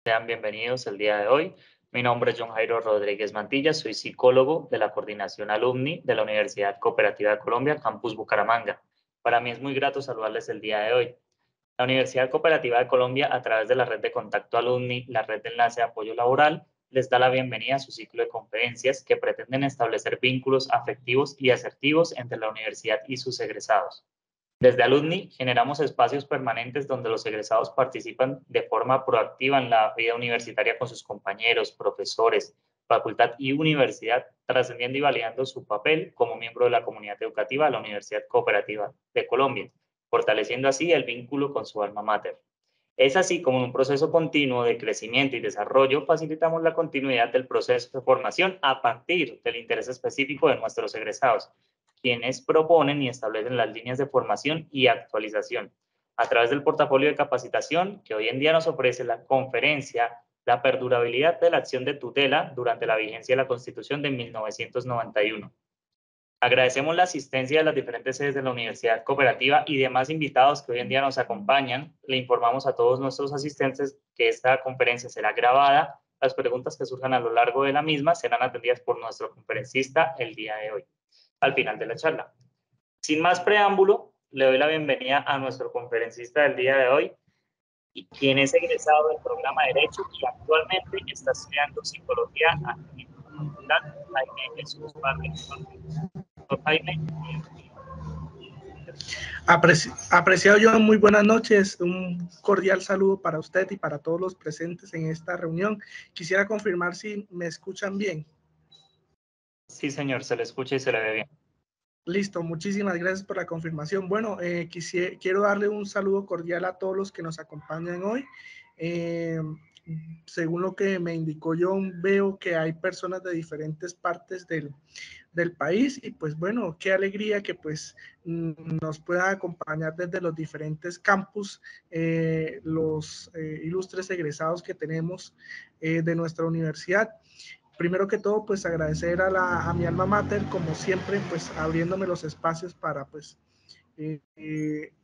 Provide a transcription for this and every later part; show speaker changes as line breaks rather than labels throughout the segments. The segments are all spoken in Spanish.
Sean bienvenidos el día de hoy. Mi nombre es John Jairo Rodríguez Mantilla, soy psicólogo de la Coordinación Alumni de la Universidad Cooperativa de Colombia, Campus Bucaramanga. Para mí es muy grato saludarles el día de hoy. La Universidad Cooperativa de Colombia, a través de la red de contacto alumni, la red de enlace de apoyo laboral, les da la bienvenida a su ciclo de conferencias que pretenden establecer vínculos afectivos y asertivos entre la universidad y sus egresados. Desde Alumni generamos espacios permanentes donde los egresados participan de forma proactiva en la vida universitaria con sus compañeros, profesores, facultad y universidad, trascendiendo y validando su papel como miembro de la comunidad educativa de la Universidad Cooperativa de Colombia, fortaleciendo así el vínculo con su alma mater. Es así como en un proceso continuo de crecimiento y desarrollo facilitamos la continuidad del proceso de formación a partir del interés específico de nuestros egresados, quienes proponen y establecen las líneas de formación y actualización. A través del portafolio de capacitación que hoy en día nos ofrece la conferencia, la perdurabilidad de la acción de tutela durante la vigencia de la Constitución de 1991. Agradecemos la asistencia de las diferentes sedes de la Universidad Cooperativa y demás invitados que hoy en día nos acompañan. Le informamos a todos nuestros asistentes que esta conferencia será grabada. Las preguntas que surjan a lo largo de la misma serán atendidas por nuestro conferencista el día de hoy, al final de la charla. Sin más preámbulo, le doy la bienvenida a nuestro conferencista del día de hoy, quien es egresado del programa de Derecho y actualmente está estudiando Psicología aquí en la Facultad Jaime Jesús Vargas. Jaime.
Apreciado John, muy buenas noches. Un cordial saludo para usted y para todos los presentes en esta reunión. Quisiera confirmar si me escuchan bien.
Sí, señor, se le escucha y se le ve bien.
Listo, muchísimas gracias por la confirmación. Bueno, quiero darle un saludo cordial a todos los que nos acompañan hoy. Según lo que me indicó John, veo que hay personas de diferentes partes del país y pues bueno, qué alegría que pues nos puedan acompañar desde los diferentes campus los ilustres egresados que tenemos de nuestra universidad. Primero que todo, pues agradecer a mi alma mater, como siempre, pues abriéndome los espacios para pues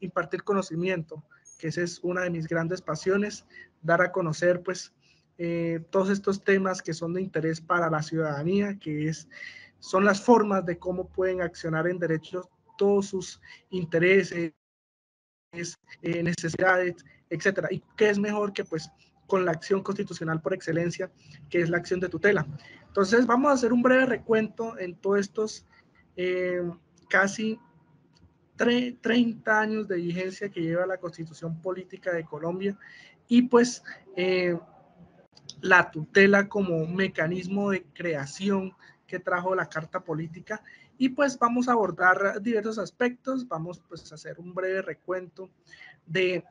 impartir conocimiento, que esa es una de mis grandes pasiones, dar a conocer pues todos estos temas que son de interés para la ciudadanía, que son las formas de cómo pueden accionar en derechos todos sus intereses, necesidades, etcétera. Y qué es mejor que pues con la acción constitucional por excelencia, que es la acción de tutela. Entonces vamos a hacer un breve recuento en todos estos casi 30 años de vigencia que lleva la Constitución Política de Colombia y pues la tutela como un mecanismo de creación que trajo la Carta Política. Y pues vamos a abordar diversos aspectos, vamos pues a hacer un breve recuento de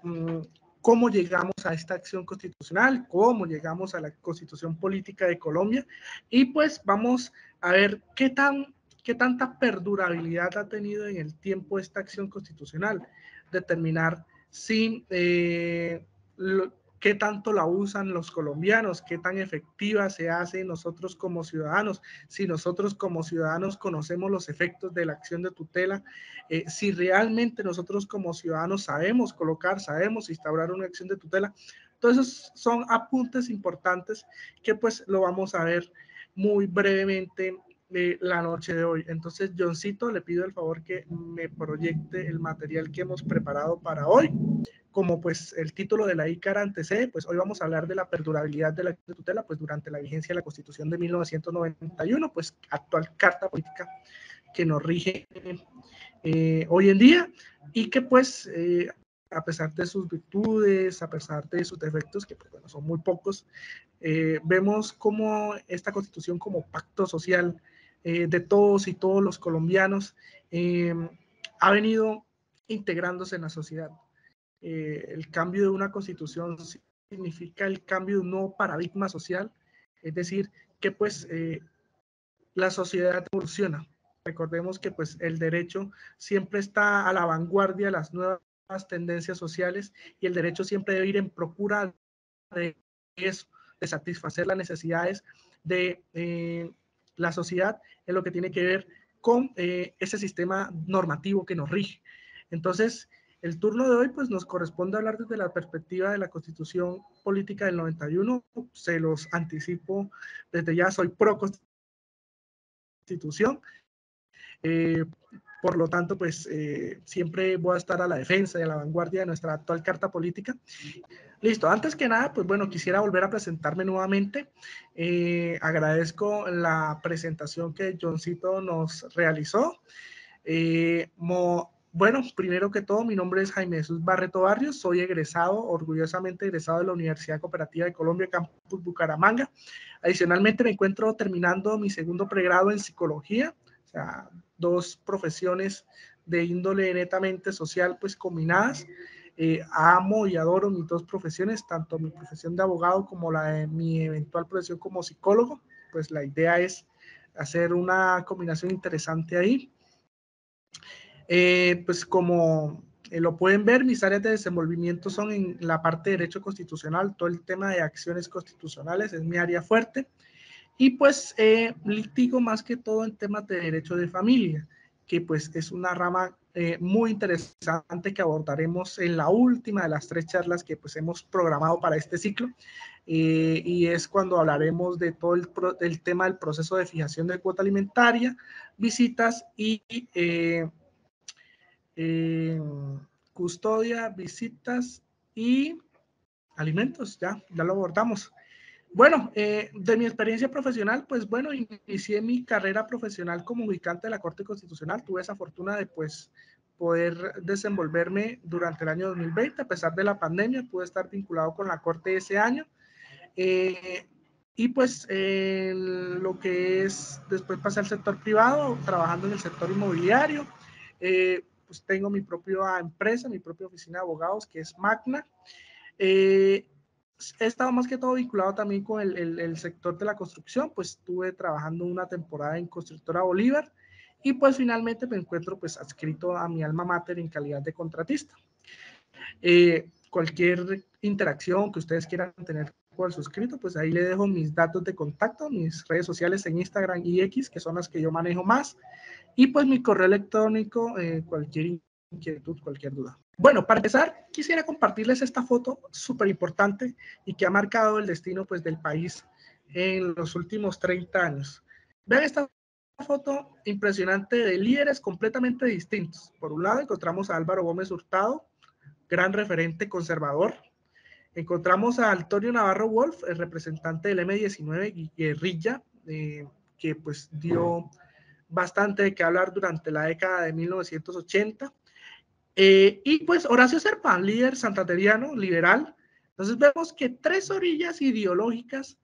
cómo llegamos a esta acción constitucional, cómo llegamos a la Constitución Política de Colombia y pues vamos a ver qué tanta perdurabilidad ha tenido en el tiempo esta acción constitucional, determinar si qué tanto la usan los colombianos, qué tan efectiva se hace nosotros como ciudadanos, si nosotros como ciudadanos conocemos los efectos de la acción de tutela, si realmente nosotros como ciudadanos sabemos colocar, sabemos instaurar una acción de tutela. Todos esos son apuntes importantes que pues lo vamos a ver muy brevemente la noche de hoy. Entonces, Johncito, le pido el favor que me proyecte el material que hemos preparado para hoy. Como pues el título de la ICAR antecede, pues hoy vamos a hablar de la perdurabilidad de la tutela, pues durante la vigencia de la Constitución de 1991, pues actual carta política que nos rige hoy en día y que pues a pesar de sus virtudes, a pesar de sus defectos, que pues, bueno, son muy pocos, vemos como esta Constitución como pacto social de todos y todos los colombianos ha venido integrándose en la sociedad. El cambio de una constitución significa el cambio de un nuevo paradigma social, es decir, que pues la sociedad evoluciona. Recordemos que pues el derecho siempre está a la vanguardia de las nuevas tendencias sociales y el derecho siempre debe ir en procura de eso, de satisfacer las necesidades de la sociedad en lo que tiene que ver con ese sistema normativo que nos rige. Entonces, el turno de hoy pues nos corresponde hablar desde la perspectiva de la Constitución Política del 91. Se los anticipo desde ya, soy pro Constitución. Por lo tanto, pues siempre voy a estar a la defensa y a la vanguardia de nuestra actual Carta Política. Listo, antes que nada, pues bueno, quisiera volver a presentarme nuevamente. Agradezco la presentación que Johncito nos realizó. Bueno, primero que todo, mi nombre es Jaime Jesús Barreto Barrios, soy egresado, orgullosamente egresado de la Universidad Cooperativa de Colombia, Campus Bucaramanga. Adicionalmente, me encuentro terminando mi segundo pregrado en psicología, o sea, dos profesiones de índole netamente social, pues combinadas. Amo y adoro mis dos profesiones, tanto mi profesión de abogado como la de mi eventual profesión como psicólogo. Pues la idea es hacer una combinación interesante ahí. Pues como lo pueden ver, mis áreas de desenvolvimiento son en la parte de derecho constitucional, todo el tema de acciones constitucionales es mi área fuerte, y pues litigo más que todo en temas de derecho de familia, que pues es una rama muy interesante que abordaremos en la última de las 3 charlas que pues hemos programado para este ciclo, y es cuando hablaremos de todo el tema del proceso de fijación de cuota alimentaria, visitas y custodia, visitas y alimentos, ya lo abordamos. Bueno, de mi experiencia profesional, pues bueno, inicié mi carrera profesional como ubicante de la Corte Constitucional. Tuve esa fortuna de pues poder desenvolverme durante el año 2020, a pesar de la pandemia, pude estar vinculado con la Corte ese año. Y pues lo que es, después pasé al sector privado, trabajando en el sector inmobiliario. Pues tengo mi propia empresa, mi propia oficina de abogados, que es Magna. He estado más que todo vinculado también con el sector de la construcción, pues estuve trabajando una temporada en Constructora Bolívar y pues finalmente me encuentro pues adscrito a mi alma mater en calidad de contratista. Cualquier interacción que ustedes quieran tener con el suscrito, pues ahí le dejo mis datos de contacto, mis redes sociales en Instagram y X, que son las que yo manejo más, y pues mi correo electrónico, cualquier inquietud, cualquier duda. Bueno, para empezar, quisiera compartirles esta foto súper importante y que ha marcado el destino pues del país en los últimos 30 años. Vean esta foto impresionante de líderes completamente distintos. Por un lado encontramos a Álvaro Gómez Hurtado, gran referente conservador. Encontramos a Antonio Navarro Wolf, el representante del M19 guerrilla, que pues dio bastante de qué hablar durante la década de 1980. Y pues Horacio Serpa, líder santandereano, liberal. Entonces vemos que 3 orillas ideológicas,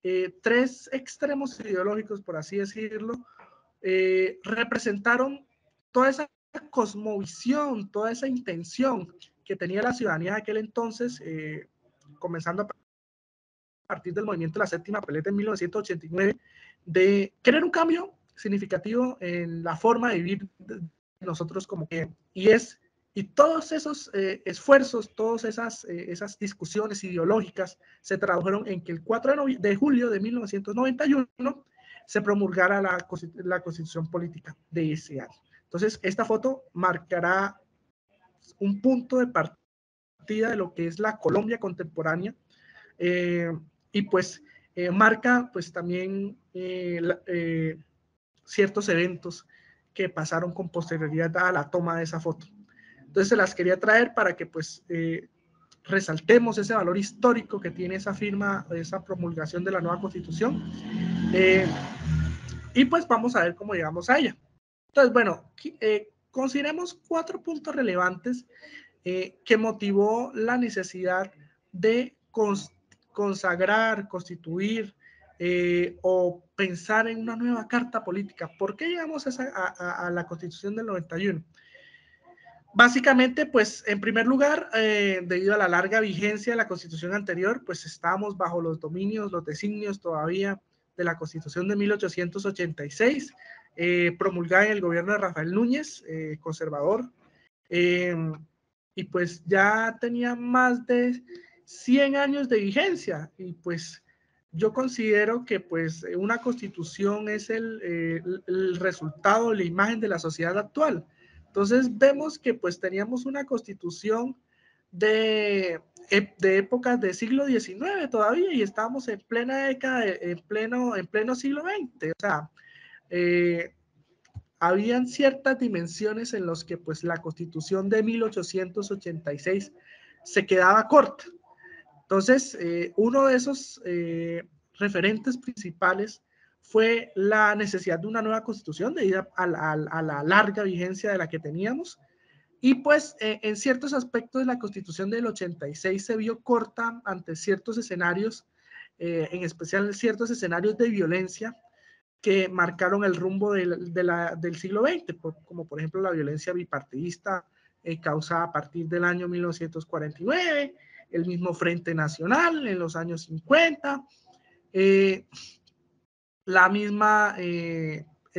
3 extremos ideológicos, por así decirlo, representaron toda esa cosmovisión, toda esa intención que tenía la ciudadanía de aquel entonces, comenzando a partir del movimiento de la séptima peleta en 1989, de querer un cambio significativo en la forma de vivir de nosotros como que, y todos esos esfuerzos, todas esas discusiones ideológicas se tradujeron en que el 4 de julio de 1991 se promulgara la Constitución Política de ese año. Entonces, esta foto marcará un punto de partida de lo que es la Colombia contemporánea, y pues marca pues también ciertos eventos que pasaron con posterioridad a la toma de esa foto. Entonces se las quería traer para que pues resaltemos ese valor histórico que tiene esa firma, esa promulgación de la nueva Constitución, y pues vamos a ver cómo llegamos a ella. Entonces, bueno, consideremos 4 puntos relevantes que motivó la necesidad de consagrar, constituir o pensar en una nueva carta política. ¿Por qué llegamos a la Constitución del 91? Básicamente, pues, en primer lugar, debido a la larga vigencia de la Constitución anterior, pues estábamos bajo los dominios, los designios todavía de la Constitución de 1886, promulgada en el gobierno de Rafael Núñez, conservador, y pues ya tenía más de 100 años de vigencia, y pues yo considero que pues una constitución es el resultado, la imagen de la sociedad actual. Entonces vemos que pues teníamos una constitución de épocas del siglo XIX todavía, y estábamos en plena década, en pleno siglo XX. O sea, habían ciertas dimensiones en las que pues la Constitución de 1886 se quedaba corta. Entonces, uno de esos referentes principales fue la necesidad de una nueva Constitución debido a la larga vigencia de la que teníamos. Y pues en ciertos aspectos de la Constitución del 86 se vio corta ante ciertos escenarios, en especial ciertos escenarios de violencia que marcaron el rumbo del siglo XX, como por ejemplo la violencia bipartidista causada a partir del año 1949, el mismo Frente Nacional en los años 50, el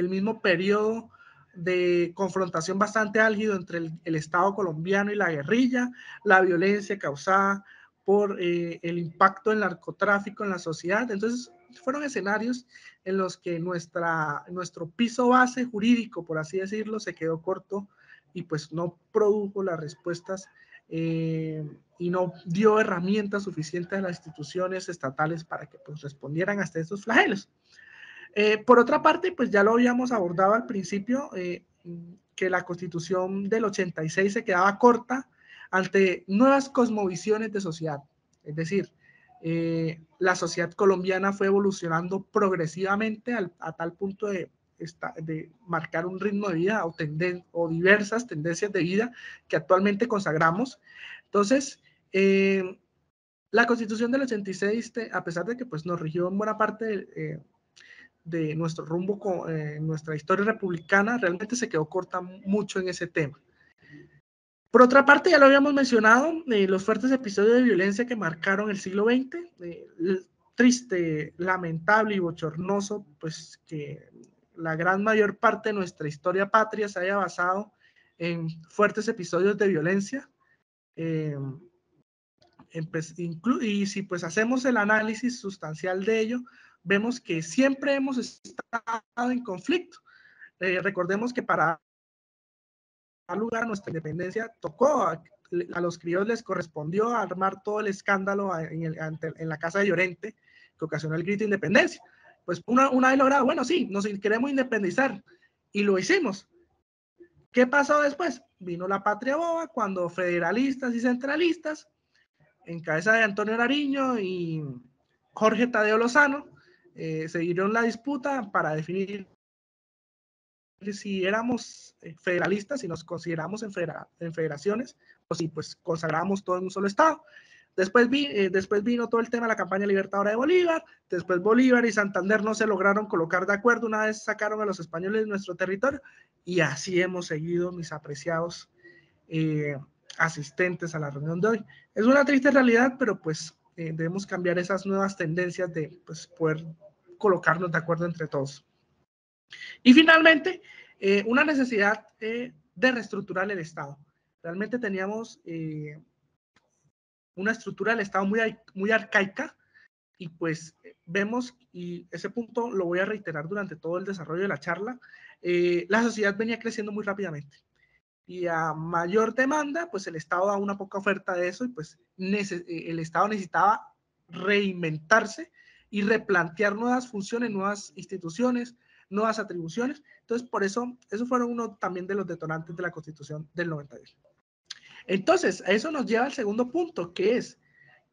mismo periodo de confrontación bastante álgido entre el Estado colombiano y la guerrilla, la violencia causada por el impacto del narcotráfico en la sociedad. Entonces, fueron escenarios en los que nuestro piso base jurídico, por así decirlo, se quedó corto y pues no produjo las respuestas y no dio herramientas suficientes a las instituciones estatales para que pues respondieran hasta estos flagelos. Por otra parte, pues ya lo habíamos abordado al principio, que la Constitución del 86 se quedaba corta ante nuevas cosmovisiones de sociedad. Es decir, la sociedad colombiana fue evolucionando progresivamente a tal punto de marcar un ritmo de vida o diversas tendencias de vida que actualmente consagramos. Entonces, la Constitución del 86, a pesar de que pues, nos rigió en buena parte de nuestro rumbo con nuestra historia republicana, realmente se quedó corta mucho en ese tema. Por otra parte, ya lo habíamos mencionado, los fuertes episodios de violencia que marcaron el siglo XX, triste, lamentable y bochornoso, pues que la gran mayor parte de nuestra historia patria se haya basado en fuertes episodios de violencia. Y si pues hacemos el análisis sustancial de ello, vemos que siempre hemos estado en conflicto. Recordemos que para dar lugar a nuestra independencia tocó a los criollos les correspondió armar todo el escándalo en la casa de Llorente que ocasionó el grito de independencia. Pues una vez logrado, bueno, sí, nos queremos independizar y lo hicimos. ¿Qué pasó después? Vino la patria boba cuando federalistas y centralistas en cabeza de Antonio Nariño y Jorge Tadeo Lozano, se dieron la disputa para definir si éramos federalistas, si nos consideramos en federaciones, o si pues consagramos todo en un solo estado. Después vino todo el tema de la campaña libertadora de Bolívar, después Bolívar y Santander no se lograron colocar de acuerdo, una vez sacaron a los españoles de nuestro territorio, y así hemos seguido, mis apreciados asistentes a la reunión de hoy. Es una triste realidad, pero pues debemos cambiar esas nuevas tendencias de pues, poder colocarnos de acuerdo entre todos. Y finalmente, una necesidad de reestructurar el Estado. Realmente teníamos una estructura del Estado muy arcaica, y pues vemos, y ese punto lo voy a reiterar durante todo el desarrollo de la charla, la sociedad venía creciendo muy rápidamente. Y a mayor demanda, pues el Estado da una poca oferta de eso, y pues el Estado necesitaba reinventarse y replantear nuevas funciones, nuevas instituciones, nuevas atribuciones. Entonces, por eso fueron uno también de los detonantes de la Constitución del 98. Entonces, a eso nos lleva al segundo punto, que es,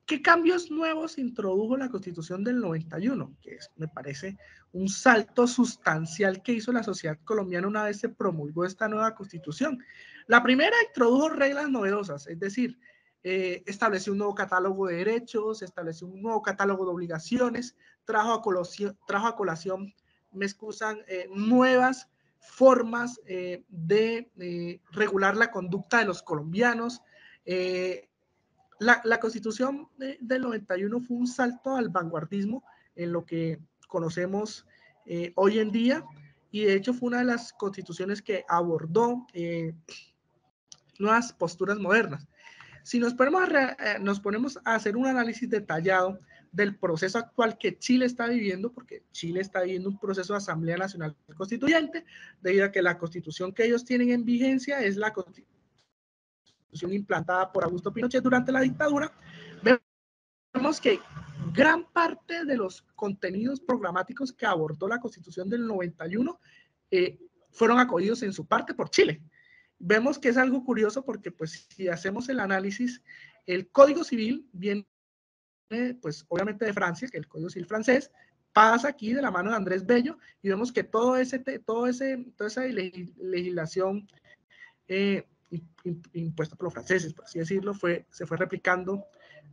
¿qué cambios nuevos introdujo la Constitución del 91? Que me parece un salto sustancial que hizo la sociedad colombiana una vez se promulgó esta nueva Constitución. La primera introdujo reglas novedosas, es decir, estableció un nuevo catálogo de derechos, estableció un nuevo catálogo de obligaciones, trajo a colación, me excusan, nuevas formas de regular la conducta de los colombianos. La Constitución del 91 fue un salto al vanguardismo en lo que conocemos hoy en día, y de hecho fue una de las constituciones que abordó nuevas posturas modernas. Si nos ponemos a hacer un análisis detallado del proceso actual que Chile está viviendo, porque Chile está viviendo un proceso de Asamblea Nacional Constituyente, debido a que la constitución que ellos tienen en vigencia es la constitución implantada por Augusto Pinochet durante la dictadura. Vemos que gran parte de los contenidos programáticos que abordó la Constitución del 91 fueron acogidos en su parte por Chile. Vemos que es algo curioso porque, pues, si hacemos el análisis, el Código Civil viene, pues, obviamente de Francia, que el Código Civil francés, pasa aquí de la mano de Andrés Bello, y vemos que toda esa legislación impuesta por los franceses, por así decirlo, se fue replicando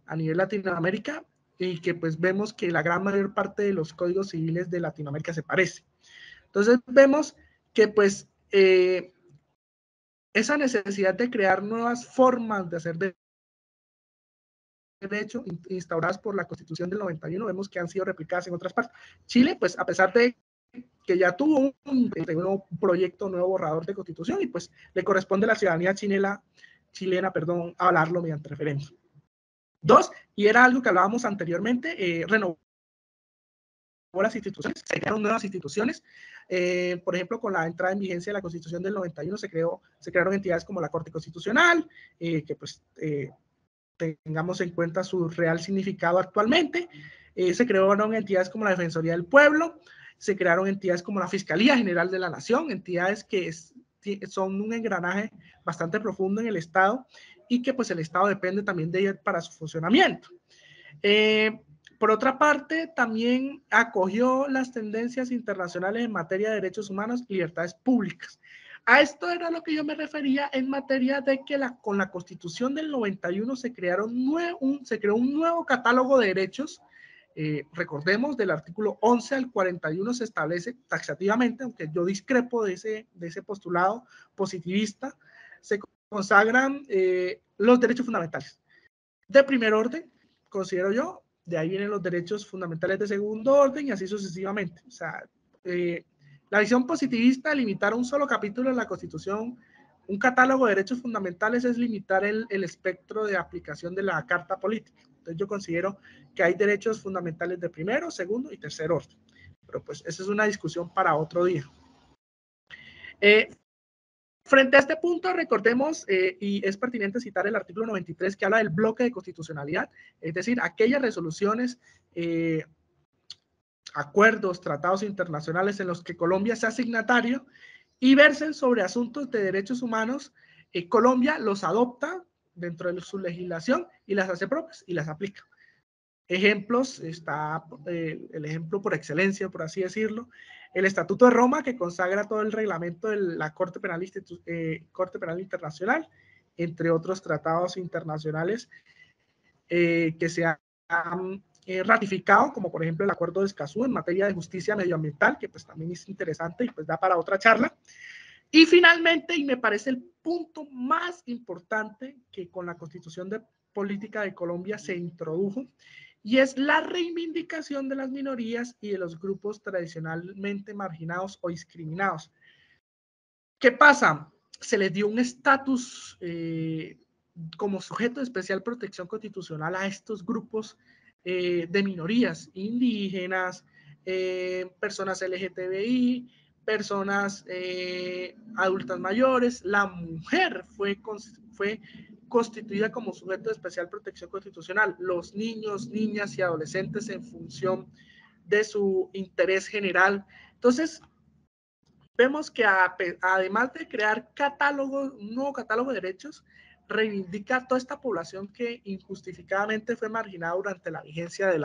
a nivel Latinoamérica, y que pues vemos que la gran mayor parte de los códigos civiles de Latinoamérica se parecen. Entonces vemos que pues esa necesidad de crear nuevas formas de hacer derecho instauradas por la Constitución del 91, vemos que han sido replicadas en otras partes. Chile, pues a pesar de que ya tuvo un proyecto, un nuevo borrador de constitución, y pues le corresponde a la ciudadanía chilena, hablarlo mediante referéndum. Dos, y era algo que hablábamos anteriormente, renovó las instituciones, se crearon nuevas instituciones. Por ejemplo, con la entrada en vigencia de la Constitución del 91 se crearon entidades como la Corte Constitucional, que pues tengamos en cuenta su real significado actualmente. Se crearon entidades como la Defensoría del Pueblo, se crearon entidades como la Fiscalía General de la Nación, entidades que son un engranaje bastante profundo en el Estado, y que pues el Estado depende también de ellas para su funcionamiento. Por otra parte, también acogió las tendencias internacionales en materia de derechos humanos y libertades públicas. A esto era lo que yo me refería en materia de que con la Constitución del 91 se creó un nuevo catálogo de derechos. Recordemos, del artículo 11 al 41 se establece taxativamente, aunque yo discrepo de ese postulado positivista, se consagran los derechos fundamentales. De primer orden, considero yo, de ahí vienen los derechos fundamentales de segundo orden y así sucesivamente. O sea, la visión positivista de limitar un solo capítulo de la Constitución, un catálogo de derechos fundamentales, es limitar el espectro de aplicación de la Carta Política. Entonces yo considero que hay derechos fundamentales de primero, segundo y tercer orden. Pero pues esa es una discusión para otro día. Frente a este punto, recordemos, y es pertinente citar el artículo 93, que habla del bloque de constitucionalidad, es decir, aquellas resoluciones, acuerdos, tratados internacionales en los que Colombia sea signatario y versen sobre asuntos de derechos humanos. Colombia los adopta dentro de su legislación y las hace propias y las aplica. Ejemplos, está el ejemplo por excelencia, por así decirlo, el Estatuto de Roma, que consagra todo el reglamento de la Corte Penal Internacional, entre otros tratados internacionales que se han ratificado, como por ejemplo el Acuerdo de Escazú en materia de justicia medioambiental, que pues también es interesante y pues da para otra charla. Y finalmente, y me parece el punto más importante que con la Constitución de Política de Colombia se introdujo, y es la reivindicación de las minorías y de los grupos tradicionalmente marginados o discriminados. ¿Qué pasa? Se les dio un estatus como sujeto de especial protección constitucional a estos grupos de minorías indígenas, personas LGTBI, personas adultas mayores. La mujer fue constituida como sujeto de especial protección constitucional, los niños, niñas y adolescentes en función de su interés general. Entonces, vemos que además de crear un nuevo catálogo de derechos, reivindica a toda esta población que injustificadamente fue marginada durante la vigencia de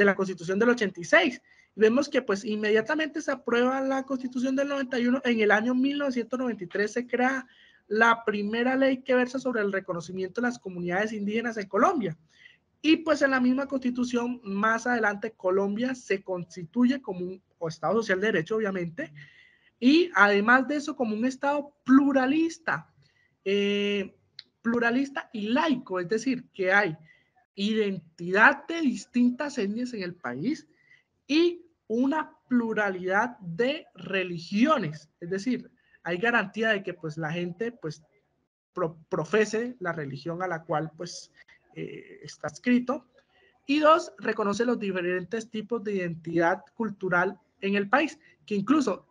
la Constitución del 86. Vemos que pues inmediatamente se aprueba la Constitución del 91, en el año 1993 se crea la primera ley que versa sobre el reconocimiento de las comunidades indígenas en Colombia. Y pues en la misma Constitución, más adelante, Colombia se constituye como un Estado social de derecho, obviamente, y además de eso como un Estado pluralista, pluralista y laico, es decir, que hay identidad de distintas etnias en el país y una pluralidad de religiones, es decir, hay garantía de que pues la gente pues profese la religión a la cual pues está escrito, Y dos, reconoce los diferentes tipos de identidad cultural en el país, que incluso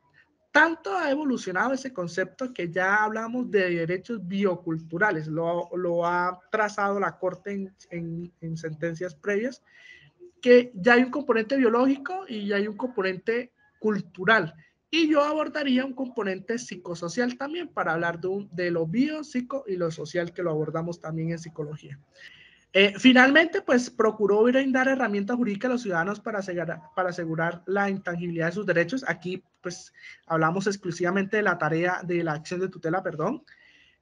tanto ha evolucionado ese concepto que ya hablamos de derechos bioculturales, lo ha trazado la Corte en sentencias previas, que ya hay un componente biológico y ya hay un componente cultural. Y yo abordaría un componente psicosocial también para hablar de lo bio, psico y lo social, que lo abordamos también en psicología. Finalmente, pues procuró brindar herramientas jurídicas a los ciudadanos para asegurar la intangibilidad de sus derechos. Aquí, pues, hablamos exclusivamente de la tarea de la acción de tutela, perdón.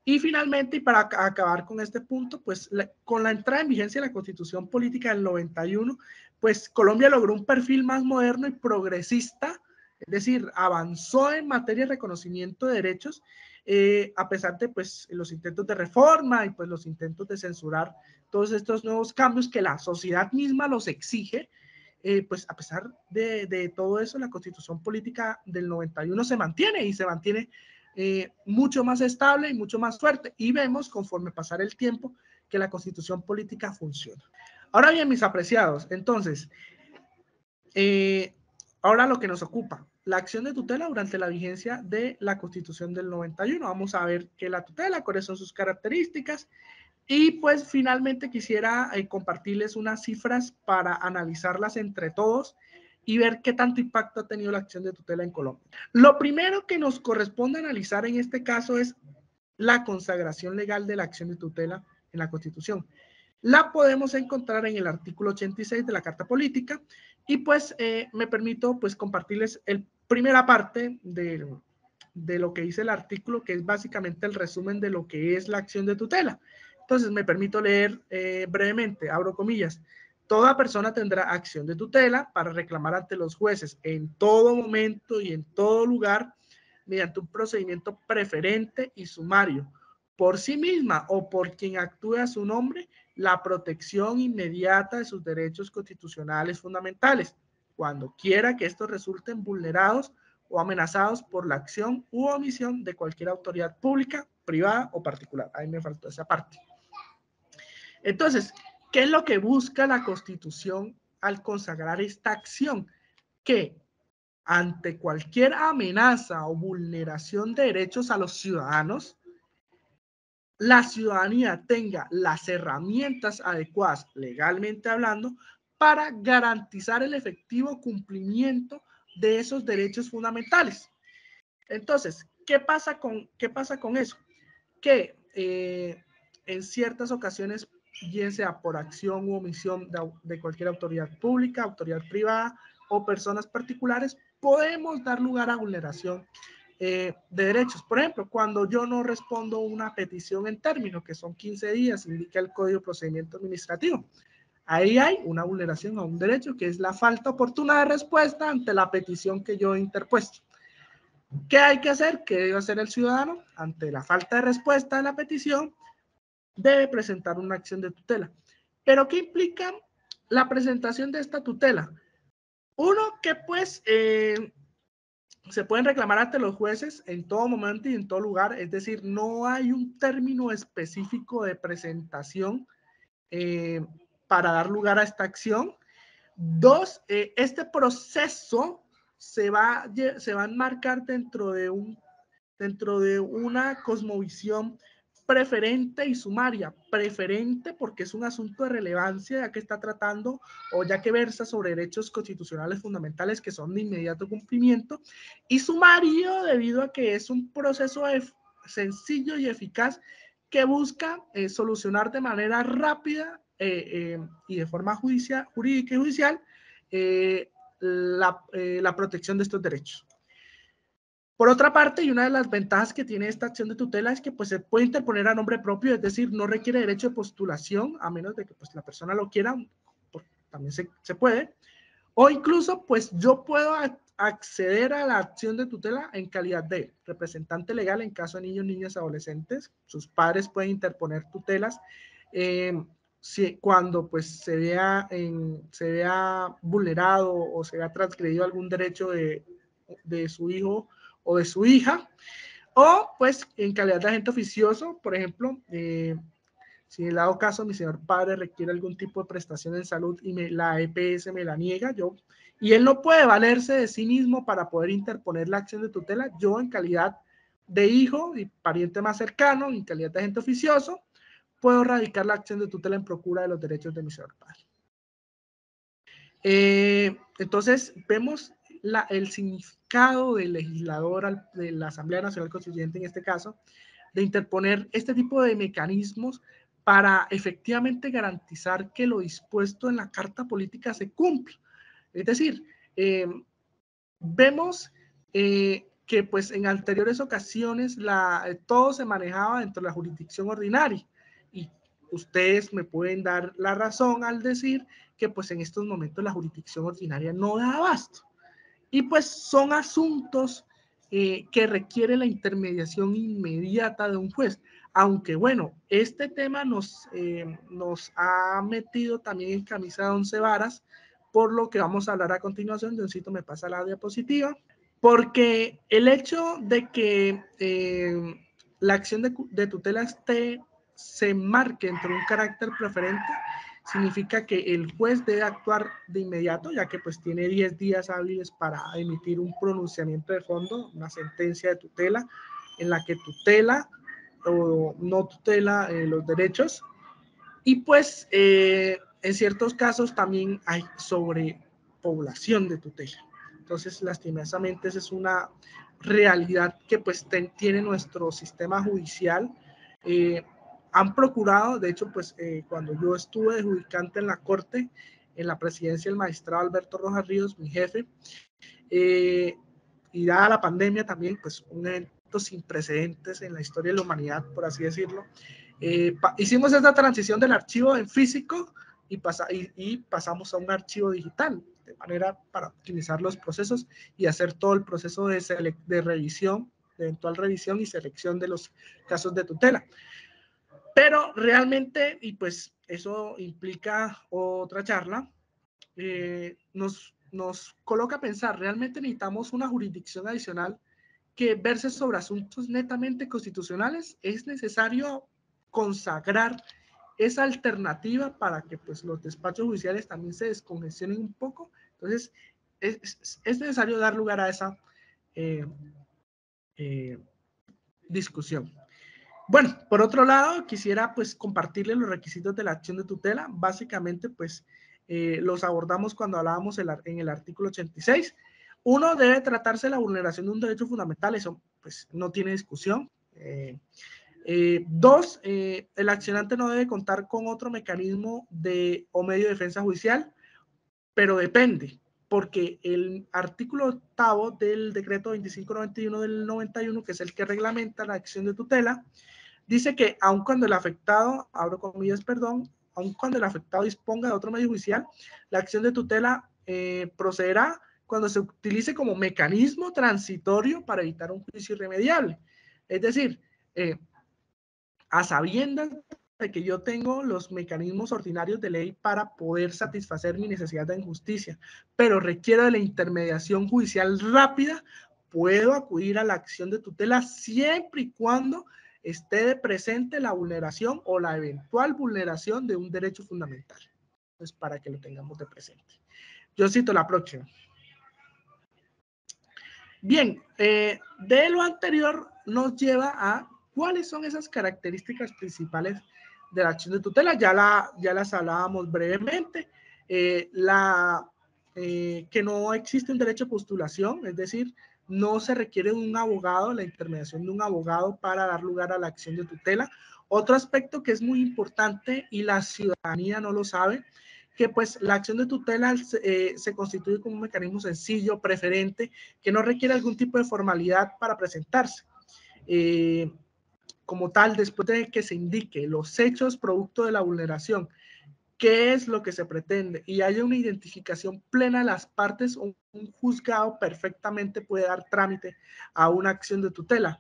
Y finalmente, y para acabar con este punto, pues con la entrada en vigencia de la Constitución Política del 91, pues Colombia logró un perfil más moderno y progresista, es decir, avanzó en materia de reconocimiento de derechos, a pesar de pues los intentos de reforma y pues los intentos de censurar todos estos nuevos cambios que la sociedad misma los exige. Pues a pesar de todo eso, la Constitución Política del 91 se mantiene y se mantiene mucho más estable y mucho más fuerte. Y vemos, conforme pasar el tiempo, que la Constitución Política funciona. Ahora bien, mis apreciados, entonces, ahora lo que nos ocupa, la acción de tutela durante la vigencia de la Constitución del 91. Vamos a ver qué es la tutela, cuáles son sus características. Y pues finalmente quisiera compartirles unas cifras para analizarlas entre todos y ver qué tanto impacto ha tenido la acción de tutela en Colombia. Lo primero que nos corresponde analizar en este caso es la consagración legal de la acción de tutela en la Constitución. La podemos encontrar en el artículo 86 de la Carta Política y pues me permito pues compartirles la primera parte de lo que dice el artículo, que es básicamente el resumen de lo que es la acción de tutela. Entonces me permito leer brevemente, abro comillas: toda persona tendrá acción de tutela para reclamar ante los jueces en todo momento y en todo lugar, mediante un procedimiento preferente y sumario, por sí misma o por quien actúe a su nombre, la protección inmediata de sus derechos constitucionales fundamentales, cuando quiera que estos resulten vulnerados o amenazados por la acción u omisión de cualquier autoridad pública, privada o particular. Ahí me faltó esa parte. Entonces, ¿qué es lo que busca la Constitución al consagrar esta acción? Que ante cualquier amenaza o vulneración de derechos a los ciudadanos, la ciudadanía tenga las herramientas adecuadas, legalmente hablando, para garantizar el efectivo cumplimiento de esos derechos fundamentales. Entonces, ¿qué pasa con eso? Que en ciertas ocasiones, bien sea por acción u omisión de cualquier autoridad pública, autoridad privada o personas particulares, podemos dar lugar a vulneración de derechos. Por ejemplo, cuando yo no respondo una petición en término, que son 15 días, indica el Código de Procedimiento Administrativo. Ahí hay una vulneración a un derecho, que es la falta oportuna de respuesta ante la petición que yo he interpuesto. ¿Qué hay que hacer? ¿Qué debe hacer el ciudadano? Ante la falta de respuesta a la petición, debe presentar una acción de tutela. ¿Pero qué implica la presentación de esta tutela? Uno, que pues se pueden reclamar ante los jueces en todo momento y en todo lugar, es decir, no hay un término específico de presentación para dar lugar a esta acción. Dos, este proceso se va a enmarcar dentro de una cosmovisión preferente y sumaria. Preferente porque es un asunto de relevancia, ya que está tratando o ya que versa sobre derechos constitucionales fundamentales que son de inmediato cumplimiento, y sumario debido a que es un proceso sencillo y eficaz que busca solucionar de manera rápida y de forma jurídica y judicial la protección de estos derechos. Por otra parte, y una de las ventajas que tiene esta acción de tutela es que pues, se puede interponer a nombre propio, es decir, no requiere derecho de postulación, a menos de que pues, la persona lo quiera, pues, también se puede. O incluso, pues yo puedo acceder a la acción de tutela en calidad de representante legal en caso de niños, niñas, adolescentes. Sus padres pueden interponer tutelas cuando pues se vea vulnerado o se vea transgredido algún derecho de su hijo o de su hija, o pues en calidad de agente oficioso, por ejemplo, Si en dado caso mi señor padre requiere algún tipo de prestación en salud y la EPS me la niega, y él no puede valerse de sí mismo para poder interponer la acción de tutela, yo en calidad de hijo y pariente más cercano, en calidad de agente oficioso, puedo radicar la acción de tutela en procura de los derechos de mi señor padre. Entonces, vemos el significado del legislador, de la Asamblea Nacional Constituyente en este caso, de interponer este tipo de mecanismos para efectivamente garantizar que lo dispuesto en la Carta Política se cumpla. Es decir, vemos que pues en anteriores ocasiones todo se manejaba dentro de la jurisdicción ordinaria y ustedes me pueden dar la razón al decir que pues en estos momentos la jurisdicción ordinaria no da abasto y pues son asuntos que requieren la intermediación inmediata de un juez. Aunque bueno, este tema nos ha metido también en camisa de 11 varas, por lo que vamos a hablar a continuación. Johncito, me pasa la diapositiva. Porque el hecho de que la acción de tutela se marque entre un carácter preferente significa que el juez debe actuar de inmediato, ya que pues tiene 10 días hábiles para emitir un pronunciamiento de fondo, una sentencia de tutela, en la que tutela o no tutela los derechos. Y pues en ciertos casos también hay sobrepoblación de tutela. Entonces, lastimosamente, esa es una realidad que pues tiene nuestro sistema judicial. Han procurado, de hecho, pues cuando yo estuve de judicante en la corte, en la presidencia del magistrado Alberto Rojas Ríos, mi jefe, y dada la pandemia también, pues un evento sin precedentes en la historia de la humanidad, por así decirlo, hicimos esta transición del archivo en físico y pasamos a un archivo digital, de manera para optimizar los procesos y hacer todo el proceso de revisión, de eventual revisión y selección de los casos de tutela. Pero realmente, y pues eso implica otra charla, nos coloca a pensar, ¿realmente necesitamos una jurisdicción adicional que verse sobre asuntos netamente constitucionales? ¿Es necesario consagrar esa alternativa para que pues, los despachos judiciales también se descongestionen un poco? Entonces, es necesario dar lugar a esa discusión. Bueno, por otro lado, quisiera pues compartirles los requisitos de la acción de tutela. Básicamente, pues los abordamos cuando hablábamos en el artículo 86. Uno, debe tratarse de la vulneración de un derecho fundamental, eso pues no tiene discusión. Dos, el accionante no debe contar con otro mecanismo o medio de defensa judicial, pero depende, porque el artículo 8 del decreto 2591 del 91, que es el que reglamenta la acción de tutela, dice que aun cuando el afectado, abro comillas, perdón, aun cuando el afectado disponga de otro medio judicial, la acción de tutela procederá cuando se utilice como mecanismo transitorio para evitar un juicio irremediable. Es decir, a sabiendas de que yo tengo los mecanismos ordinarios de ley para poder satisfacer mi necesidad de justicia, pero requiero de la intermediación judicial rápida, puedo acudir a la acción de tutela siempre y cuando esté presente la vulneración o la eventual vulneración de un derecho fundamental. Pues para que lo tengamos de presente. Yo cito la próxima. Bien, de lo anterior nos lleva a cuáles son esas características principales de la acción de tutela. Ya las hablábamos brevemente. Que no existe un derecho a postulación, es decir, no se requiere de un abogado, la intermediación de un abogado para dar lugar a la acción de tutela. Otro aspecto que es muy importante y la ciudadanía no lo sabe, que pues la acción de tutela se constituye como un mecanismo sencillo, preferente, que no requiere algún tipo de formalidad para presentarse. Como tal, después de que se indique los hechos producto de la vulneración, qué es lo que se pretende y haya una identificación plena de las partes, un juzgado perfectamente puede dar trámite a una acción de tutela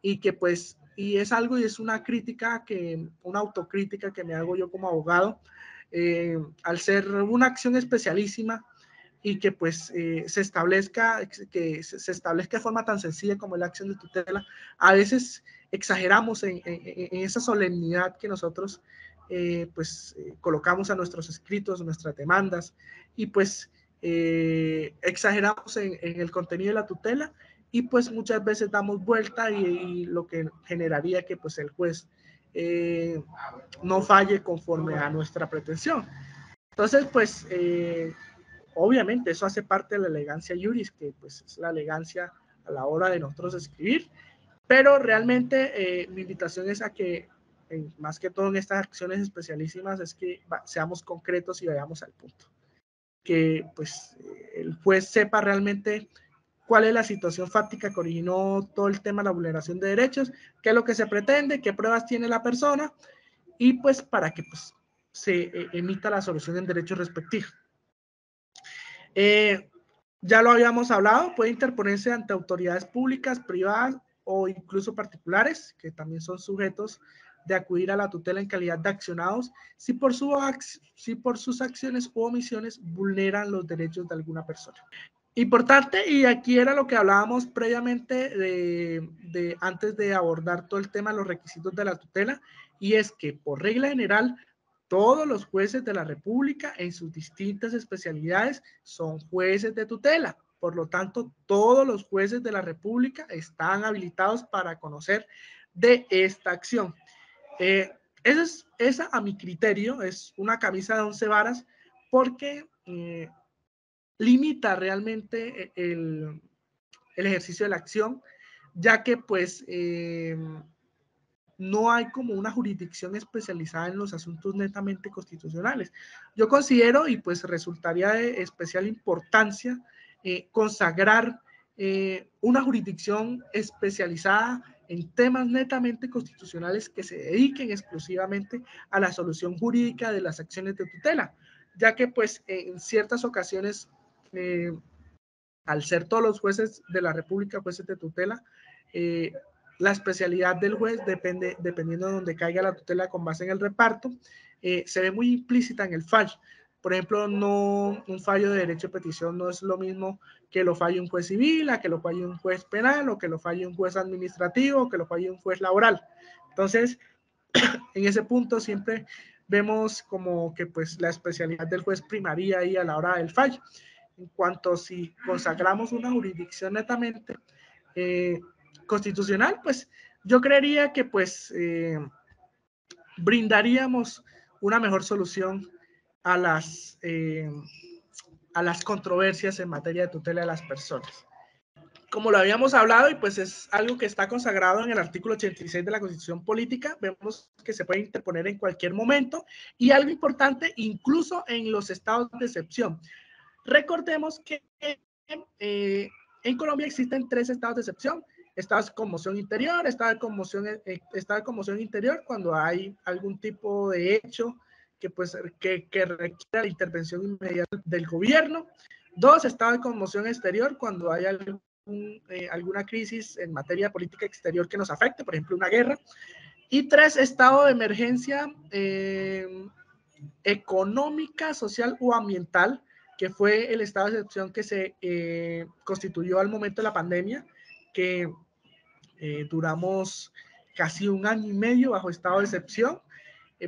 y que pues, y es algo y es una crítica, una autocrítica que me hago yo como abogado, al ser una acción especialísima y que pues se establezca de forma tan sencilla como la acción de tutela, a veces exageramos en esa solemnidad que nosotros colocamos a nuestros escritos, nuestras demandas, y pues exageramos en el contenido de la tutela, y pues muchas veces damos vuelta y lo que generaría que pues el juez no falle conforme a nuestra pretensión. Entonces, pues obviamente eso hace parte de la elegancia juris, que pues es la elegancia a la hora de nosotros escribir, pero realmente mi invitación es a que, más que todo en estas acciones especialísimas, es que seamos concretos y vayamos al punto. Que pues el juez sepa realmente cuál es la situación fáctica que originó todo el tema de la vulneración de derechos, qué es lo que se pretende, qué pruebas tiene la persona, y pues para que pues se emita la solución en derecho respectivo. Ya lo habíamos hablado, puede interponerse ante autoridades públicas, privadas o incluso particulares, que también son sujetos de acudir a la tutela en calidad de accionados, si por sus acciones u omisiones vulneran los derechos de alguna persona. Importante, y aquí era lo que hablábamos previamente antes de abordar todo el tema de los requisitos de la tutela, y es que por regla general todos los jueces de la República en sus distintas especialidades son jueces de tutela. Por lo tanto, todos los jueces de la República están habilitados para conocer de esta acción. Esa, a mi criterio, es una camisa de 11 varas, porque limita realmente el ejercicio de la acción, ya que pues no hay como una jurisdicción especializada en los asuntos netamente constitucionales. Yo considero, y pues resultaría de especial importancia, consagrar una jurisdicción especializada en temas netamente constitucionales que se dediquen exclusivamente a la solución jurídica de las acciones de tutela, ya que pues en ciertas ocasiones, al ser todos los jueces de la República jueces de tutela, la especialidad del juez dependiendo de donde caiga la tutela con base en el reparto, se ve muy implícita en el fallo. Por ejemplo, un fallo de derecho de petición no es lo mismo que lo falle un juez civil, a que lo falle un juez penal, o que lo falle un juez administrativo, o que lo falle un juez laboral. Entonces, en ese punto siempre vemos como que pues la especialidad del juez primaría ahí a la hora del fallo. En cuanto si consagramos una jurisdicción netamente constitucional, pues yo creería que pues brindaríamos una mejor solución a las controversias en materia de tutela de las personas. Como lo habíamos hablado, y pues es algo que está consagrado en el artículo 86 de la Constitución Política, vemos que se puede interponer en cualquier momento, y algo importante, incluso en los estados de excepción. Recordemos que en Colombia existen 3 estados de excepción: estado de conmoción interior, estado de conmoción interior cuando hay algún tipo de hecho que requiera la intervención inmediata del gobierno; 2, estado de conmoción exterior cuando hay alguna crisis en materia política exterior que nos afecte, por ejemplo una guerra; y 3, estado de emergencia económica, social o ambiental, que fue el estado de excepción que se constituyó al momento de la pandemia, que duramos casi 1 año y medio bajo estado de excepción.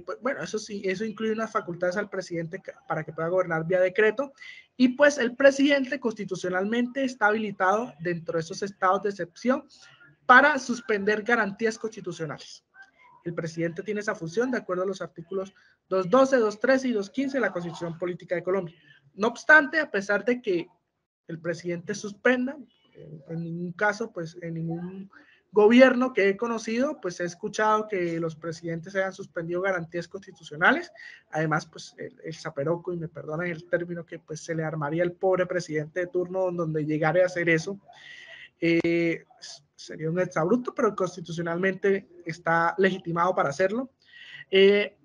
Pues, bueno, eso sí, eso incluye unas facultades al presidente para que pueda gobernar vía decreto, y pues el presidente constitucionalmente está habilitado dentro de esos estados de excepción para suspender garantías constitucionales. El presidente tiene esa función de acuerdo a los artículos 212, 213 y 215 de la Constitución Política de Colombia. No obstante, a pesar de que el presidente suspenda, en ningún caso, pues en ningún gobierno que he conocido, pues he escuchado que los presidentes hayan suspendido garantías constitucionales. Además, pues el zaperoco, y me perdonan el término, que pues se le armaría el pobre presidente de turno donde llegara a hacer eso. Sería un exabrupto, pero constitucionalmente está legitimado para hacerlo.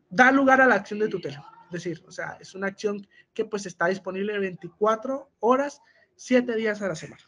Da lugar a la acción de tutela, es decir, o sea, es una acción que pues está disponible 24 horas, 7 días a la semana.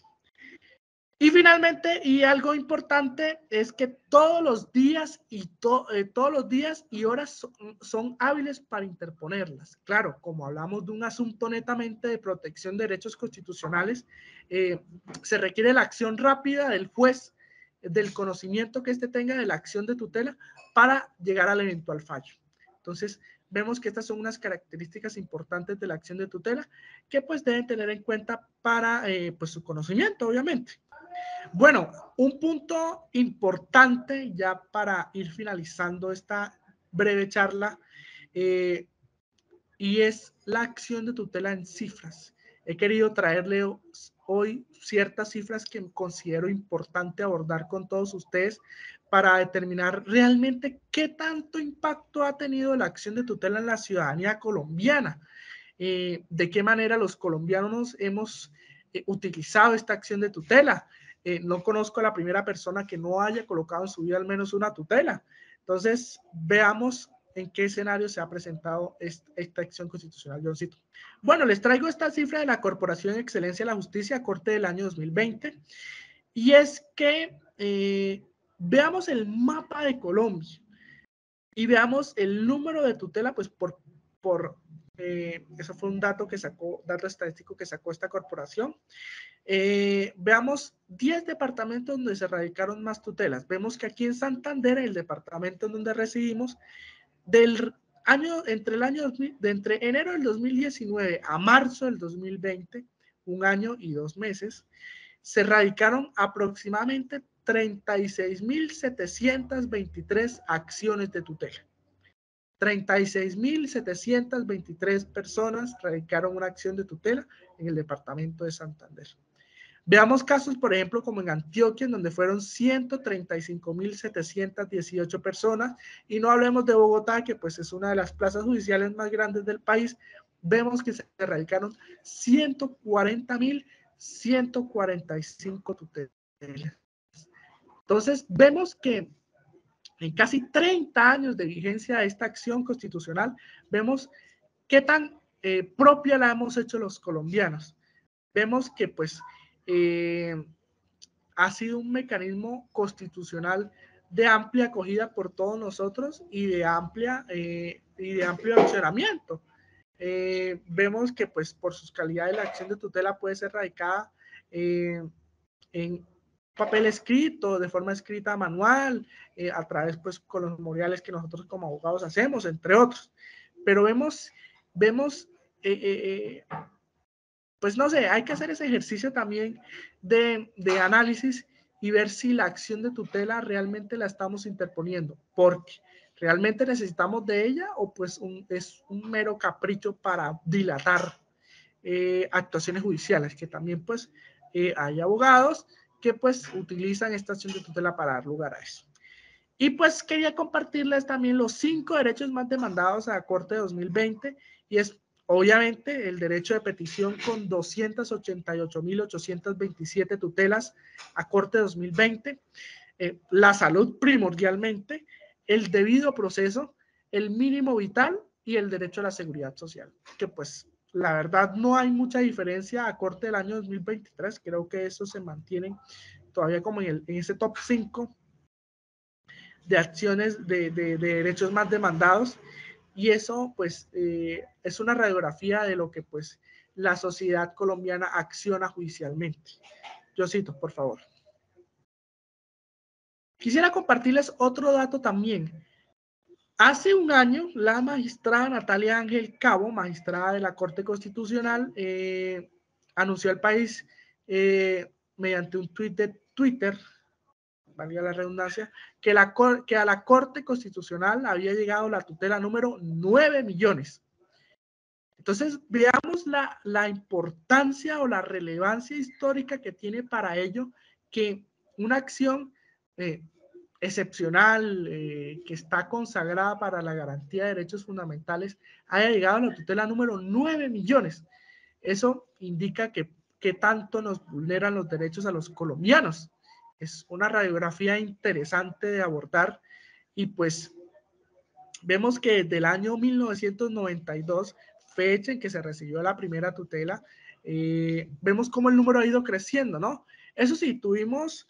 Y finalmente, y algo importante, es que todos los días y horas son hábiles para interponerlas. Claro, como hablamos de un asunto netamente de protección de derechos constitucionales, se requiere la acción rápida del juez, del conocimiento que éste tenga de la acción de tutela para llegar al eventual fallo. Entonces, vemos que estas son unas características importantes de la acción de tutela que pues deben tener en cuenta para pues su conocimiento, obviamente. Bueno, un punto importante ya para ir finalizando esta breve charla y es la acción de tutela en cifras. He querido traerle hoy ciertas cifras que considero importante abordar con todos ustedes para determinar realmente qué tanto impacto ha tenido la acción de tutela en la ciudadanía colombiana, de qué manera los colombianos hemos utilizado esta acción de tutela. No conozco a la primera persona que no haya colocado en su vida al menos una tutela. Entonces, veamos en qué escenario se ha presentado esta acción constitucional, Johncito. Bueno, les traigo esta cifra de la Corporación de Excelencia de la Justicia, corte del año 2020, y es que veamos el mapa de Colombia y veamos el número de tutela, pues por eso fue un dato estadístico que sacó esta corporación. Veamos 10 departamentos donde se radicaron más tutelas. Vemos que aquí en Santander, el departamento en donde residimos, entre enero del 2019 a marzo del 2020, un año y 2 meses, se radicaron aproximadamente 36.723 acciones de tutela. 36.723 personas radicaron una acción de tutela en el departamento de Santander. Veamos casos, por ejemplo, como en Antioquia, en donde fueron 135.718 personas, y no hablemos de Bogotá, que pues es una de las plazas judiciales más grandes del país. Vemos que se radicaron 140.145 tutelas. Entonces, vemos que en casi 30 años de vigencia de esta acción constitucional, vemos qué tan propia la hemos hecho los colombianos. Vemos que pues ha sido un mecanismo constitucional de amplia acogida por todos nosotros y de amplio accionamiento. Vemos que pues por sus calidades la acción de tutela puede ser radicada en papel escrito, de forma escrita manual, a través pues con los memoriales que nosotros como abogados hacemos, entre otros. Pero vemos pues no sé, hay que hacer ese ejercicio también de análisis y ver si la acción de tutela realmente la estamos interponiendo, porque realmente necesitamos de ella o pues es un mero capricho para dilatar actuaciones judiciales, que también pues hay abogados que pues utilizan esta acción de tutela para dar lugar a eso. Y pues quería compartirles también los 5 derechos más demandados a la Corte de 2020, y es obviamente el derecho de petición con 288.827 tutelas a Corte de 2020, la salud primordialmente, el debido proceso, el mínimo vital y el derecho a la seguridad social, que pues la verdad no hay mucha diferencia a Corte del año 2023, creo que eso se mantiene todavía como en ese top 5 de acciones de derechos más demandados, y eso pues es una radiografía de lo que pues la sociedad colombiana acciona judicialmente. Yo cito, por favor. Quisiera compartirles otro dato también. Hace un año, la magistrada Natalia Ángel Cabo, magistrada de la Corte Constitucional, anunció al país mediante un tuit de Twitter, valga la redundancia, que a la Corte Constitucional había llegado la tutela número 9 millones. Entonces, veamos la importancia o la relevancia histórica que tiene para ello que una acción excepcional, que está consagrada para la garantía de derechos fundamentales, haya llegado a la tutela número 9 millones. Eso indica que tanto nos vulneran los derechos a los colombianos. Es una radiografía interesante de abordar, y pues vemos que desde el año 1992, fecha en que se recibió la primera tutela, vemos cómo el número ha ido creciendo, ¿no? Eso sí, tuvimos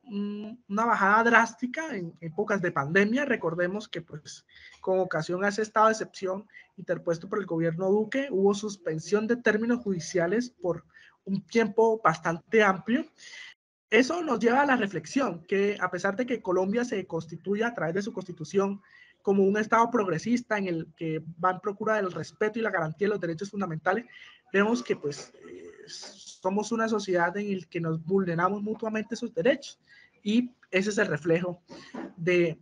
una bajada drástica en épocas de pandemia. Recordemos que pues con ocasión a ese estado de excepción interpuesto por el gobierno Duque, hubo suspensión de términos judiciales por un tiempo bastante amplio. eso nos lleva a la reflexión que a pesar de que Colombia se constituye a través de su constitución como un Estado progresista en el que va en procura del respeto y la garantía de los derechos fundamentales, vemos que pues somos una sociedad en la que nos vulneramos mutuamente esos derechos y ese es el reflejo de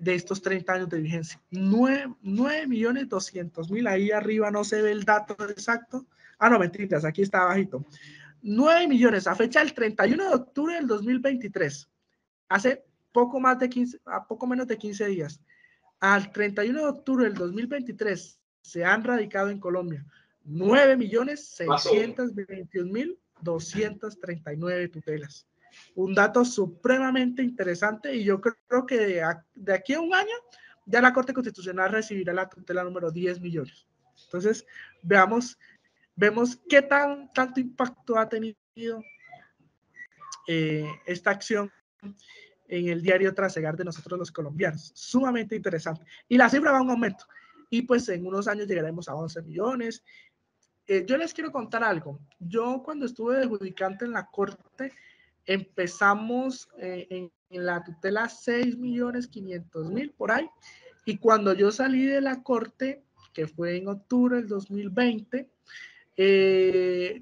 estos 30 años de vigencia. 9.200.000, ahí arriba no se ve el dato exacto. Ah, no, mentiras, aquí está abajito. 9 millones a fecha del 31 de octubre del 2023, hace poco menos de 15 días, al 31 de octubre del 2023 se han radicado en Colombia 9.621.239 tutelas. Un dato supremamente interesante y yo creo que de aquí a un año ya la Corte Constitucional recibirá la tutela número 10 millones. Entonces, vemos qué tanto impacto ha tenido esta acción en el diario trasegar de nosotros los colombianos. Sumamente interesante. Y la cifra va a un aumento. Y pues en unos años llegaremos a 11 millones. Yo les quiero contar algo. Yo cuando estuve de judicante en la corte, empezamos en la tutela 6.500.000 por ahí. Y cuando yo salí de la corte, que fue en octubre del 2020,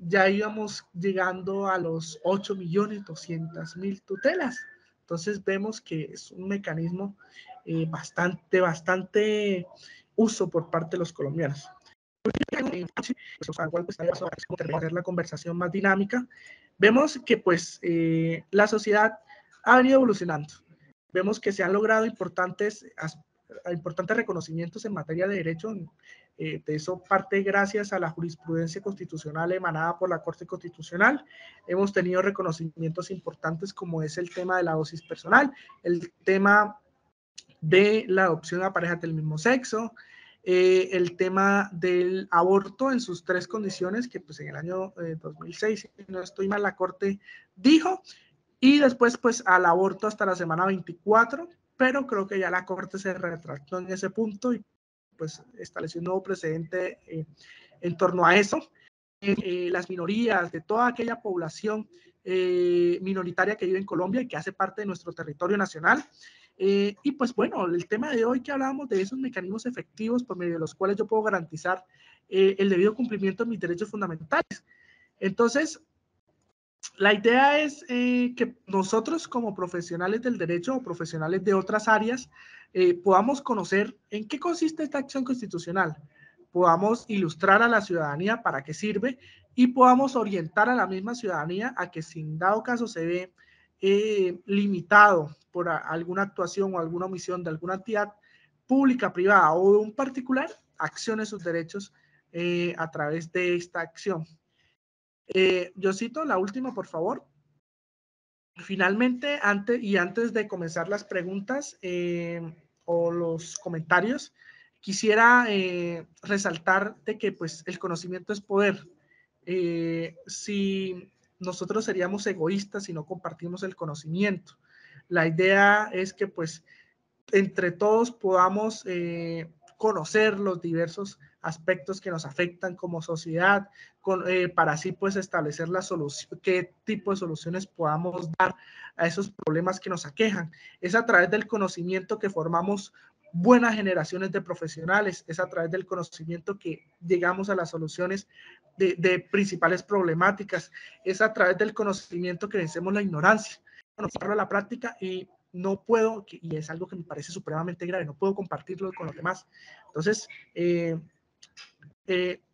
ya íbamos llegando a los 8.200.000 tutelas. Entonces vemos que es un mecanismo bastante uso por parte de los colombianos. Hacer la conversación más dinámica. Vemos que pues la sociedad ha venido evolucionando. Vemos que se han logrado importantes reconocimientos en materia de derecho. De eso parte gracias a la jurisprudencia constitucional emanada por la Corte Constitucional. Hemos tenido reconocimientos importantes como es el tema de la dosis personal, el tema de la adopción a parejas del mismo sexo, el tema del aborto en sus 3 condiciones que pues en el año 2006, si no estoy mal, la Corte dijo, y después pues al aborto hasta la semana 24, pero creo que ya la Corte se retractó en ese punto y pues estableció un nuevo precedente en torno a eso. Las minorías, de toda aquella población minoritaria que vive en Colombia y que hace parte de nuestro territorio nacional. Y pues bueno, el tema de hoy que hablábamos de esos mecanismos efectivos por medio de los cuales yo puedo garantizar el debido cumplimiento de mis derechos fundamentales. Entonces, la idea es que nosotros como profesionales del derecho o profesionales de otras áreas podamos conocer en qué consiste esta acción constitucional, podamos ilustrar a la ciudadanía para qué sirve y podamos orientar a la misma ciudadanía a que si en dado caso se ve limitado por alguna actuación o alguna omisión de alguna entidad pública, privada o de un particular, accione sus derechos a través de esta acción. Yo cito la última, por favor. Finalmente, antes de comenzar las preguntas o los comentarios, quisiera resaltar de que pues, el conocimiento es poder. Si nosotros seríamos egoístas si no compartimos el conocimiento. La idea es que pues, entre todos podamos conocer los diversos aspectos que nos afectan como sociedad, para así pues establecer la solución, qué tipo de soluciones podamos dar a esos problemas que nos aquejan. Es a través del conocimiento que formamos buenas generaciones de profesionales, es a través del conocimiento que llegamos a las soluciones de principales problemáticas, es a través del conocimiento que vencemos la ignorancia. Bueno, llevarlo a la práctica y no puedo, y es algo que me parece supremamente grave, no puedo compartirlo con los demás. Entonces,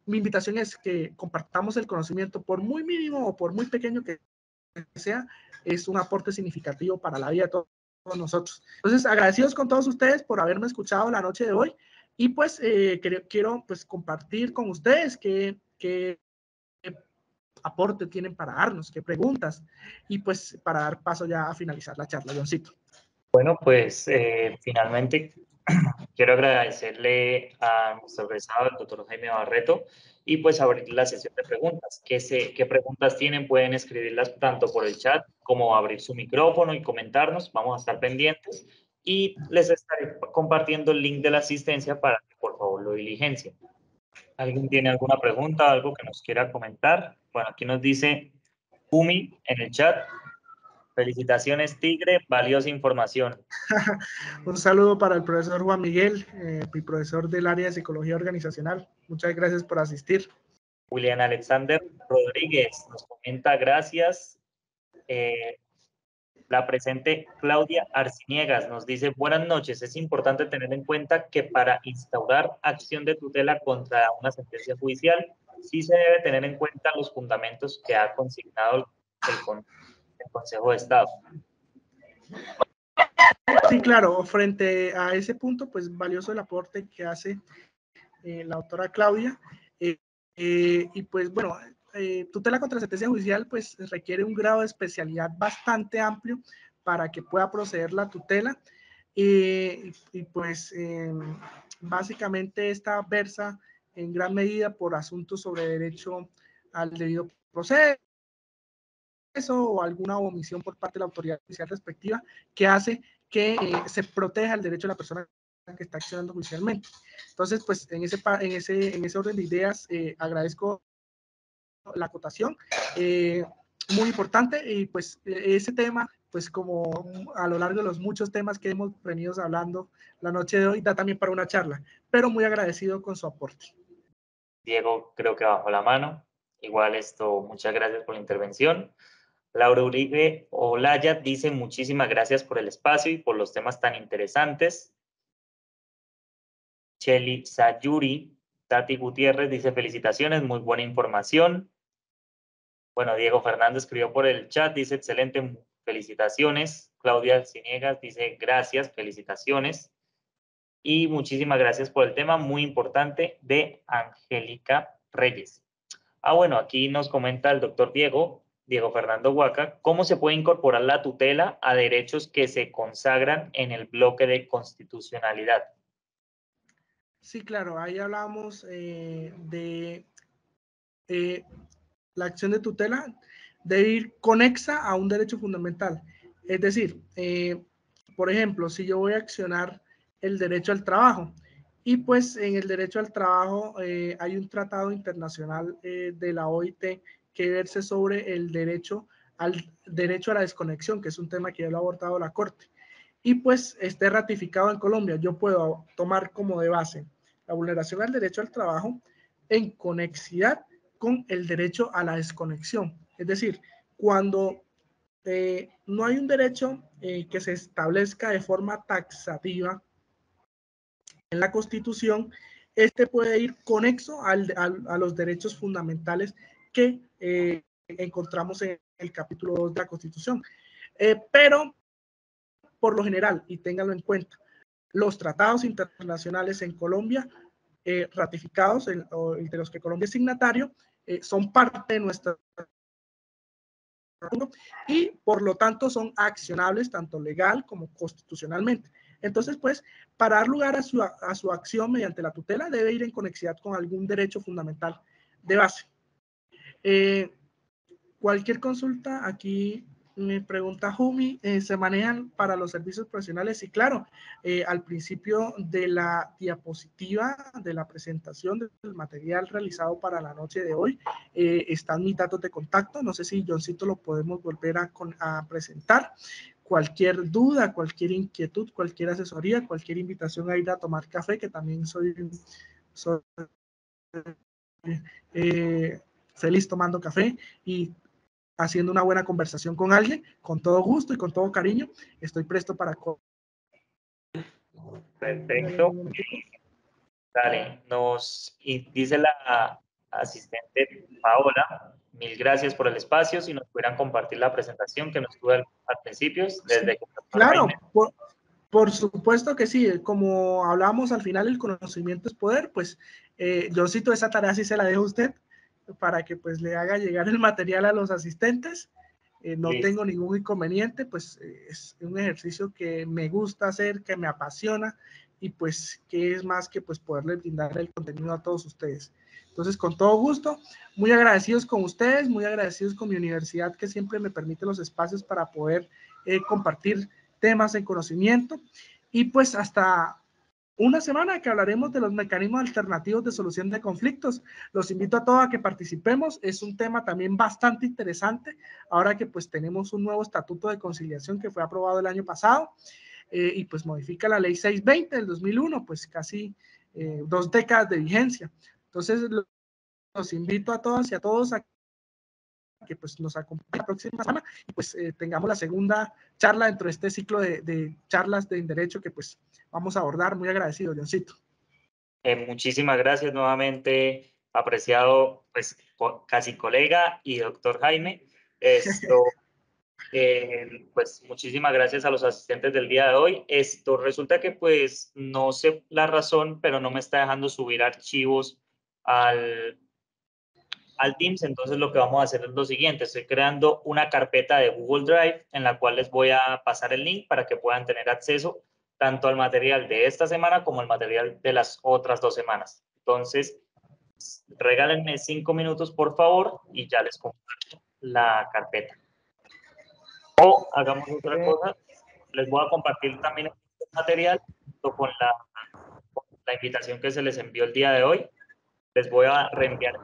mi invitación es que compartamos el conocimiento, por muy mínimo o por muy pequeño que sea, es un aporte significativo para la vida de todos nosotros. Entonces, agradecidos con todos ustedes por haberme escuchado la noche de hoy y pues quiero pues compartir con ustedes qué aporte tienen para darnos, qué preguntas y pues para dar paso ya a finalizar la charla, Johncito.
Bueno, pues finalmente quiero agradecerle a nuestro egresado, el doctor Jaime Barreto, y pues abrir la sesión de preguntas. ¿Qué preguntas tienen? Pueden escribirlas tanto por el chat como abrir su micrófono y comentarnos. Vamos a estar pendientes y les estaré compartiendo el link de la asistencia para que por favor lo diligencien. ¿Alguien tiene alguna pregunta, algo que nos quiera comentar? Bueno, aquí nos dice Umi en el chat. Felicitaciones, Tigre, valiosa información.
Un saludo para el profesor Juan Miguel, mi profesor del área de psicología organizacional. Muchas gracias por asistir.
Julián Alexander Rodríguez nos comenta gracias. La presente Claudia Arciniegas nos dice, buenas noches, es importante tener en cuenta que para instaurar acción de tutela contra una sentencia judicial, sí se debe tener en cuenta los fundamentos que ha consignado el Consejo de Estado.
Sí, claro, frente a ese punto, pues valioso el aporte que hace la doctora Claudia. Y pues bueno, tutela contra sentencia judicial pues requiere un grado de especialidad bastante amplio para que pueda proceder la tutela. Y pues básicamente esta versa en gran medida por asuntos sobre derecho al debido proceso o alguna omisión por parte de la autoridad judicial respectiva que hace que se proteja el derecho de la persona que está accionando judicialmente. Entonces, pues en ese orden de ideas agradezco la acotación, muy importante, y pues ese tema, pues como a lo largo de los muchos temas que hemos venido hablando la noche de hoy, da también para una charla, pero muy agradecido con su aporte.
Diego creo que bajó la mano. Igual muchas gracias por la intervención. Laura Uribe Olaya dice muchísimas gracias por el espacio y por los temas tan interesantes. Cheli Sayuri, Tati Gutiérrez dice felicitaciones, muy buena información. Bueno, Diego Fernández escribió por el chat, dice excelente, felicitaciones. Claudia Ciniegas dice gracias, felicitaciones. Y muchísimas gracias por el tema, muy importante, de Angélica Reyes. Bueno, aquí nos comenta el doctor Diego Fernando Huaca, cómo se puede incorporar la tutela a derechos que se consagran en el bloque de constitucionalidad.
Sí, claro, ahí hablamos de la acción de tutela debe ir conexa a un derecho fundamental. Es decir, por ejemplo, si yo voy a accionar el derecho al trabajo, y pues en el derecho al trabajo hay un tratado internacional de la OIT que verse sobre el derecho a la desconexión, que es un tema que ya lo ha abordado la Corte, y pues esté ratificado en Colombia. Yo puedo tomar como de base la vulneración al derecho al trabajo en conexidad con el derecho a la desconexión. Es decir, cuando no hay un derecho que se establezca de forma taxativa en la Constitución, este puede ir conexo a los derechos fundamentales que encontramos en el capítulo 2 de la Constitución. Pero, por lo general, y ténganlo en cuenta, los tratados internacionales en Colombia ratificados, de los que Colombia es signatario, son parte de nuestra y por lo tanto son accionables tanto legal como constitucionalmente. Entonces, pues, para dar lugar a su acción mediante la tutela debe ir en conexidad con algún derecho fundamental de base. Cualquier consulta, aquí me pregunta Jumi, ¿se manejan para los servicios profesionales? Sí, claro, al principio de la diapositiva de la presentación del material realizado para la noche de hoy, están mis datos de contacto. No sé si Johncito lo podemos volver a presentar. Cualquier duda, cualquier inquietud, cualquier asesoría, cualquier invitación a ir a tomar café, que también soy feliz tomando café y haciendo una buena conversación con alguien, con todo gusto y con todo cariño, estoy presto para...
Perfecto. Dale, dice la asistente Paola, mil gracias por el espacio, si nos pudieran compartir la presentación que nos tuvo al principio, desde que
claro, por supuesto que sí, como hablamos al final, el conocimiento es poder, pues yo cito esa tarea, si se la dejo a usted, para que pues le haga llegar el material a los asistentes. No
Listo.
tengo ningún inconveniente, pues es un ejercicio que me gusta hacer, que me apasiona, y pues que es más que pues poderle brindar el contenido a todos ustedes. Entonces, con todo gusto, muy agradecidos con ustedes, muy agradecidos con mi universidad que siempre me permite los espacios para poder compartir temas en conocimiento, y pues hasta una semana que hablaremos de los mecanismos alternativos de solución de conflictos. Los invito a todos a que participemos. Es un tema también bastante interesante, ahora que pues tenemos un nuevo estatuto de conciliación que fue aprobado el año pasado y pues modifica la ley 620 del 2001, pues casi 2 décadas de vigencia. Entonces los invito a todas y a todos a que pues nos acompañe la próxima semana y pues tengamos la segunda charla dentro de este ciclo de charlas de derecho que pues vamos a abordar. Muy agradecido, Leoncito.
Muchísimas gracias nuevamente, apreciado pues casi colega y doctor Jaime. Pues muchísimas gracias a los asistentes del día de hoy. Resulta que pues no sé la razón, pero no me está dejando subir archivos al Teams. Entonces lo que vamos a hacer es lo siguiente: estoy creando una carpeta de Google Drive en la cual les voy a pasar el link para que puedan tener acceso tanto al material de esta semana como al material de las otras 2 semanas. Entonces, regálenme 5 minutos, por favor, y ya les comparto la carpeta. O hagamos otra cosa, les voy a compartir también el material junto con la invitación que se les envió el día de hoy. Les voy a reenviar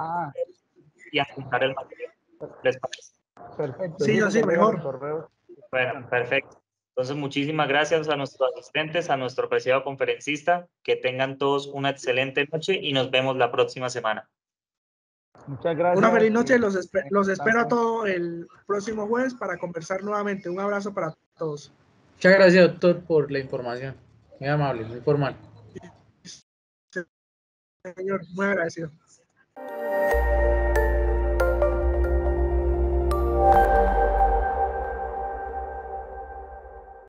y adjuntar el material. ¿Les parece?
Perfecto.
Sí, yo sí, mejor.
Bueno, perfecto. Entonces, muchísimas gracias a nuestros asistentes, a nuestro apreciado conferencista. Que tengan todos una excelente noche y nos vemos la próxima semana.
Muchas gracias.
Una feliz noche. Los espero a todos el próximo jueves para conversar nuevamente. Un abrazo para todos.
Muchas gracias, doctor, por la información. Muy amable, muy formal.
Señor, muy agradecido.